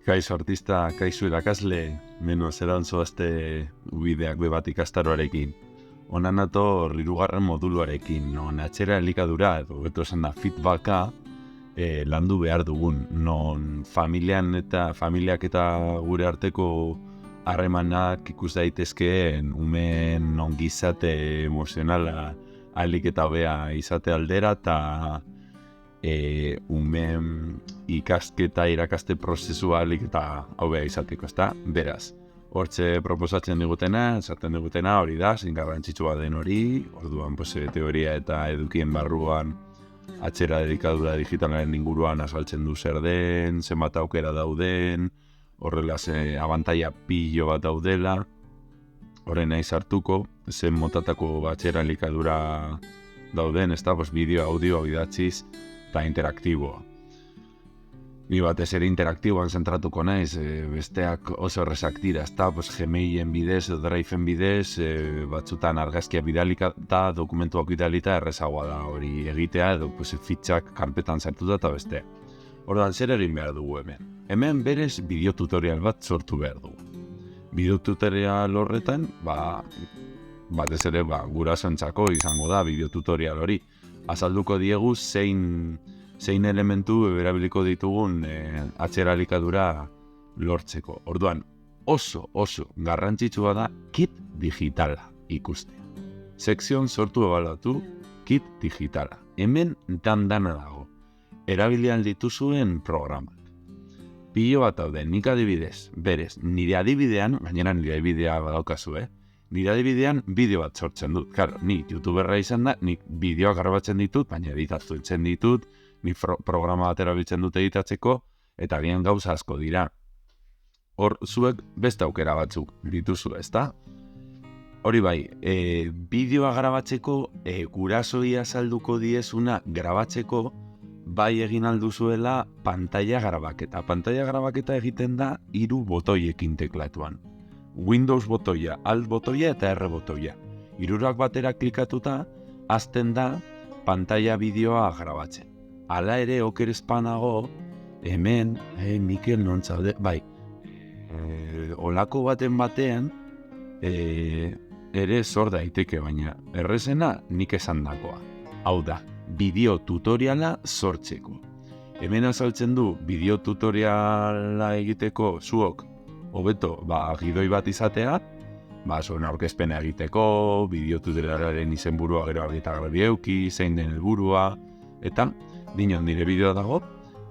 Kaixo artista, kaixo irakasle, menos eran zoazte ubideak bebat ikastaroarekin. Onan nator hirugarren moduluarekin, non atxera elikadura, edo beto esan da feedbacka landu behar dugun, non familiak eta gure arteko harremanak ikus daitezkeen umeen ongizate emozionala ahalik eta hobea izate aldera, eta umeen ikasketa irakaste prozesua ahalik eta hobea izateko, ezta? Beraz, hortxe proposatzen digutena, esaten digutena hori da, zein garrantzitsua den hori, orduan teoria eta edukien barruan atxera dedikadura digitalaren inguruan azaltzen du zer den, zenbat aukera dauden, horrela abantaila pilo bat daudela, horren nahi sartuko, zen motatako atxera elikadura dauden, ezta, bideo, audio, idatziz, eta interaktiboa. Ni batez ere interaktiboan zentratuko naiz, besteak oso errezak dira, ezta, Gmailen bidez, Driveen bidez, batzutan argazkia bidalika eta dokumentuak bidalita errezagoa da hori egitea, edo fitxak kanpetan sartuta eta beste. Orduan, zer egin behar dugu hemen? Hemen berez bideo tutorial bat sortu behar dugu. Bideo tutorial horretan, batez ere gurasoentzako izango da bideo tutorial hori. Azalduko diegu zein elementu erabiliko ditugun atxera elikadura lortzeko. Orduan, oso garrantzitsua da kit digitala ikustea. Sekzion sortu ebaluatu kit digitala. Hemen dana dago. Erabilian dituzuen programak. Pilo bat daude, nik adibidez, berez, nire adibidean, gainera nire adibidea badaukazu, nire adibidean bideo bat sortzen dut. Claro, ni youtuberra izan da, nik bideoak grabatzen ditut, baina editatzen ditut, ni programa bat erabiltzen dut editatzeko, eta gian gauza asko dira. Hor, zuek beste aukera batzuk dituzu, ezta? Hori bai, bideoa grabatzeko, gurasoi azalduko diezuna grabatzeko, bai egin alduzuela pantalla grabaketa. Pantalla grabaketa egiten da 3 botoiekin teklatuan. Windows botoia, Alt botoia eta R botoia. 3 batera klikatuta, hasten da pantalla bideoa grabatzen. Hala ere, oker espanago, hemen, Mikel nontzaude, bai, olako batean, ere zor daiteke, baina errezena nik esandakoa. Hau da, bideo tutoriala sortzeko. Hemen azaltzen du, bideo tutoriala egiteko zuok, hobeto, gidoi bat izatea, zuen aurkezpena egiteko, bideo tutorialaren izenburua gero argita garbi euki, zein den helburua, eta dinon nire bideoa dago,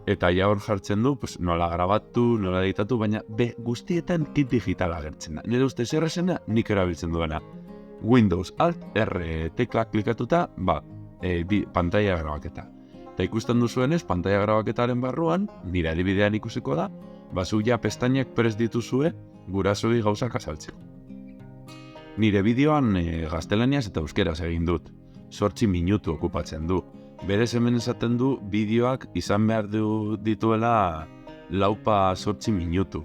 eta ja hor jartzen du, nola grabatu, nola editatu, baina guztietan kit digitala agertzen da. Nire ustez errezena, nik erabiltzen duena. Windows Alt R tekla klikatuta, pantalla grabaketa. Eta ikusten duzuenez, pantalla grabaketaren barruan, nire adibidean ikusiko da, zu ja pestainak prest dituzue gurasoi gauzak azaltzeko. Nire bideoan gaztelaniaz eta euskeraz egin dut. 8 minutu okupatzen du. Berez hemen esaten du bideoak izan behar dituela 4 minutu.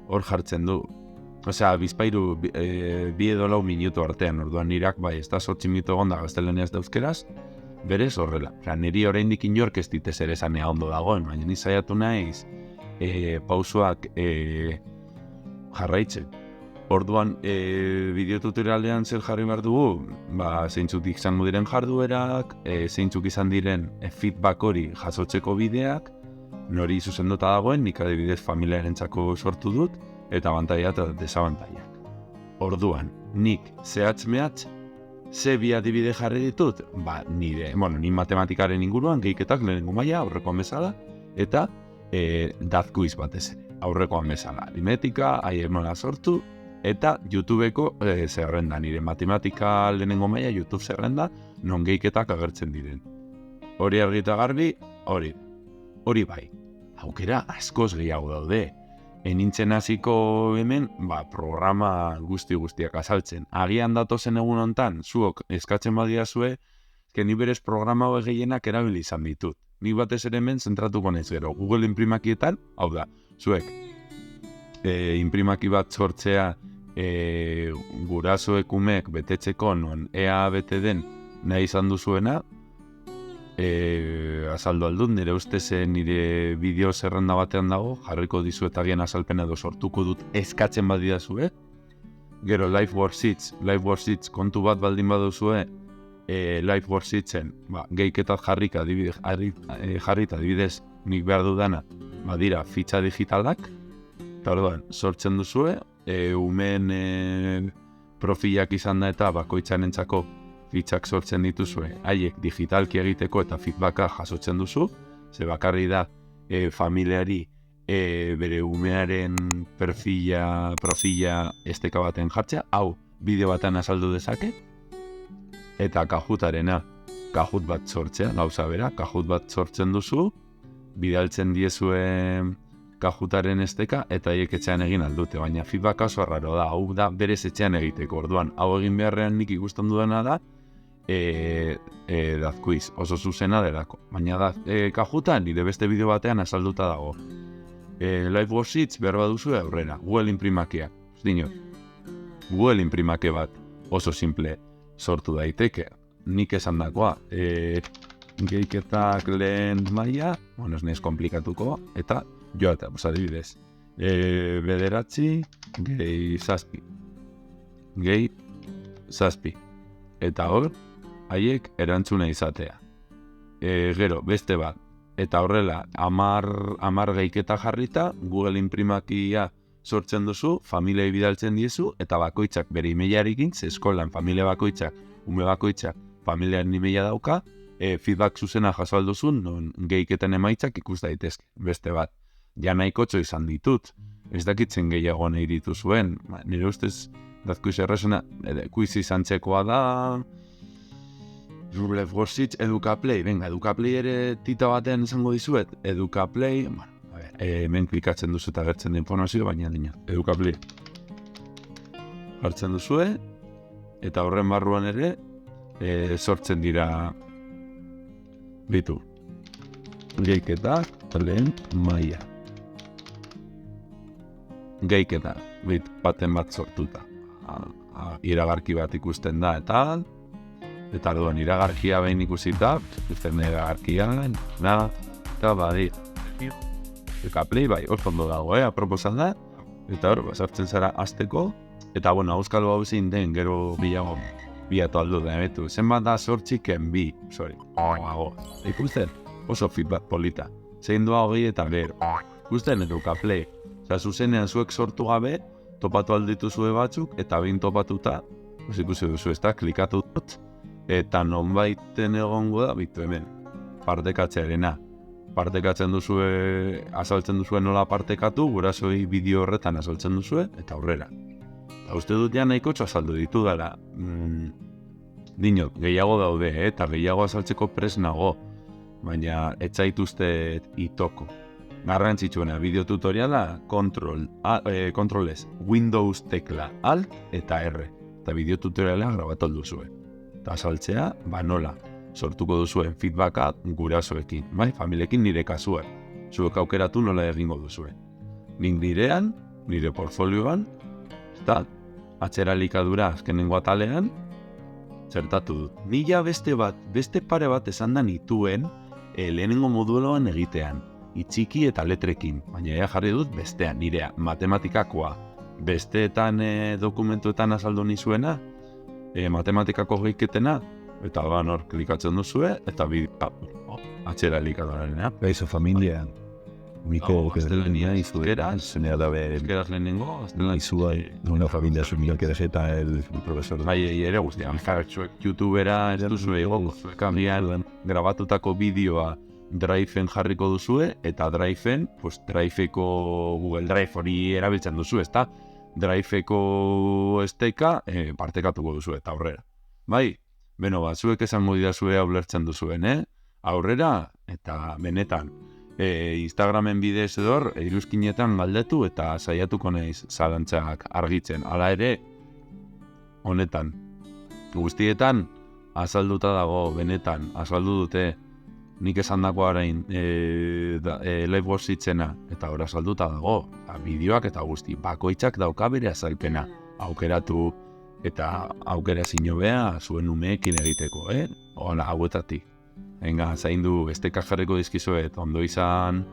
Hor jartzen du. Osea, bizpairu, 2 edo 4 minutu artean, orduan nirak ez da 8 minutu egon da gaztelaniaz da euskeraz, berez horrela. Niri oraindik inork ez ditez ere zanea ondo dagoen, baina ni saiatu naiz pausoak jarraitzen. Orduan, bideo tutorialean zer jarri behar dugu, zeintzuk izango diren jarduerak, zeintzuk izan diren feedback hori jasotzeko bideak, nori zuzenduta dagoen, nik adibidez familiarentzako sortu dut, eta abantaila eta desabantaiak. Orduan, nik zehatz-mehatz, ze bi adibide jarri ditut, ni matematikaren inguruan, gehiketak lehenengo maila, aurrekoan bezala, eta dazkuiz batez ere, aurrekoan bezala. Aritmetika, haiek nola sortu, eta YouTubeko zerrenda, nire matematika lehenengo maila YouTube zerrenda, non gehiketak agertzen diren. Hori argita garbi, hori bai. Aukera askoz gehiago daude. Enintzen hasiko hemen, programa guztiak azaltzen. Agian datozen egun hontan, zuok eskatzen badiazue, ni berez programa hauek gehienak erabili izan ditut. Nik batez ere hemen zentratuko naiz gero. Google inprimakietan, hau da, zuek inprimaki bat sortzea gurasoek umeek betetzeko non ea bete den nahi izan duzuena, azaldu aldut, nire ustez nire bideo zerrenda batean dago, jarriko dizuetagian azalpena edo sortuko dut eskatzen badidazue. Gero Life Worth It kontu bat baldin baduzue, Life Worth Itzen, gehiketat jarrita adibidez nik behar dudana, badira fitxa digitalak, eta orduan, sortzen duzue, umeen profilak izan da eta bakoitzanentzako fitxak sortzen dituzue, haiek digitalki egiteko eta feedbacka jasotzen duzu, ze bakarri da familiari bere umearen profila esteka baten jartzea, hau bideo batean azaldu dezake, eta kajutarena, kajut bat sortzea, gauza bera, kajut bat sortzen duzu, bidaltzen diezue kajutaren esteka, eta haiek etxean egin aldute, baina feedback oso raro da, hau da berez etxean egiteko, orduan, hau egin beharrean nik ikusten dudana da, dazkuiz, oso zuzena delako, baina da, kajuta nire beste bideo batean azalduta dago. Life Worth It behar baduzu aurrera, Google imprimakia, Google imprimake bat oso simple sortu daiteke, nik esan dakoa, gehiketak lehen maila, ez nahiz komplikatuko, eta joatea, adibidez, bederatzi, gehi zazpi, eta hor, haiek erantzuna izatea. Gero, beste bat, eta horrela, 10 gehiketa jarrita, Google imprimakia sortzen duzu, familiai bidaltzen diezu, eta bakoitzak bere emailarekin, eskolan familia bakoitzak, ume bakoitzak, familiaren emaila dauka, feedback zuzena jaso alduzun, non gehiketen emaitzak ikus daitezke, beste bat. Ja nahikotxo izan ditut, ez dakitzen gehiago nahi dituzuen, nire ustez, dazkuiz errazena, kuiz izan txekoa da, Life Worth It, Educaplay, Educaplay ere tita batean izango dizuet, Educaplay, hemen klikatzen duzu eta gertzen den informazio, baina dina, Educaplay. Hartzen duzue, eta horren barruan ere, sortzen dira bitu. Gehiketa, lehen maila. Gehiketa, baten bat sortuta. Iragarki bat ikusten da, eta orduan iragarkia behin ikusita, ikusten iragarkia, eta badi. Educaplay, oso ondo dago, aproposan da, eta hor, sartzen zara azteko, eta auskalo hau zein den, gero bilatu aldu da, zenbat da sortxiken ikusten, oso feedback polita, zein doa hogei eta gero, ikusten Educaplay, zuzenean zuek sortu gabe, topatu alditu zue batzuk, eta behin topatuta, ikusi duzu ez da, klikatu dut, eta nonbaiten egongo da, bitu hemen, partekatzearena. Partekatzen duzue, azaltzen duzue nola partekatu, gurasoi bideo horretan azaltzen duzue, eta aurrera. Eta uste dut ja nahikotxo azaldu ditu dela. Dinot, gehiago daude, eta gehiago azaltzeko pres nago, baina ez zaituzte itoko. Garrantzitsuena, bideo tutoriala, Control S, Windows tekla, Alt eta R. Eta bideo tutoriala grabatu alduzue. Eta azaltzea, nola. Sortuko duzuen feedbacka gurasoekin, familiekin nire kasuan. Zuek aukeratu nola egingo duzuen. Nik nirean, nire portfolioan, eta atzera likadura azkenengo atalean, zertatu dut. Nila beste pare bat esan da nituen lehenengo moduloan egitean, itxiki eta letrekin, baina jarri dut bestean, nirea matematikakoa. Besteetan dokumentuetan azaldu nizuena, matematikako gehiketena, eta hor klikatzen duzue, eta atxera likadorarena. Gaizo familia, Mikel, gaztelania izuera, zenea dabe, euskeraz lehenengo, gaztelania izua, una familia su Mikel Quedajeta, el profesor. Ere guztian, youtubera ez duzue, zuek agian grabatutako bideoa Drive-en jarriko duzue, eta Drive-en, Drive-eko Google Drive hori erabiltzen duzu, ezta? Drive-eko esteka partekatuko duzu, eta aurrera. Zuek esango didazue ulertzen duzuen, aurrera, eta benetan, Instagramen bidez edor, iruzkinetan galdetu eta saiatuko naiz zalantzak argitzen. Hala ere, honetan, guztietan, azalduta dago, benetan, azaldu dute, nik esan dako arain, Life Worth Itzena, eta hor azalduta dago, bideoak eta guzti, bakoitzak dauka bere azalpena, aukeratu, eta aukera zinobea zuen umeekin egiteko, hauetatik. Venga, zaindu, estekak jarriko dizkizuet, ondo izan.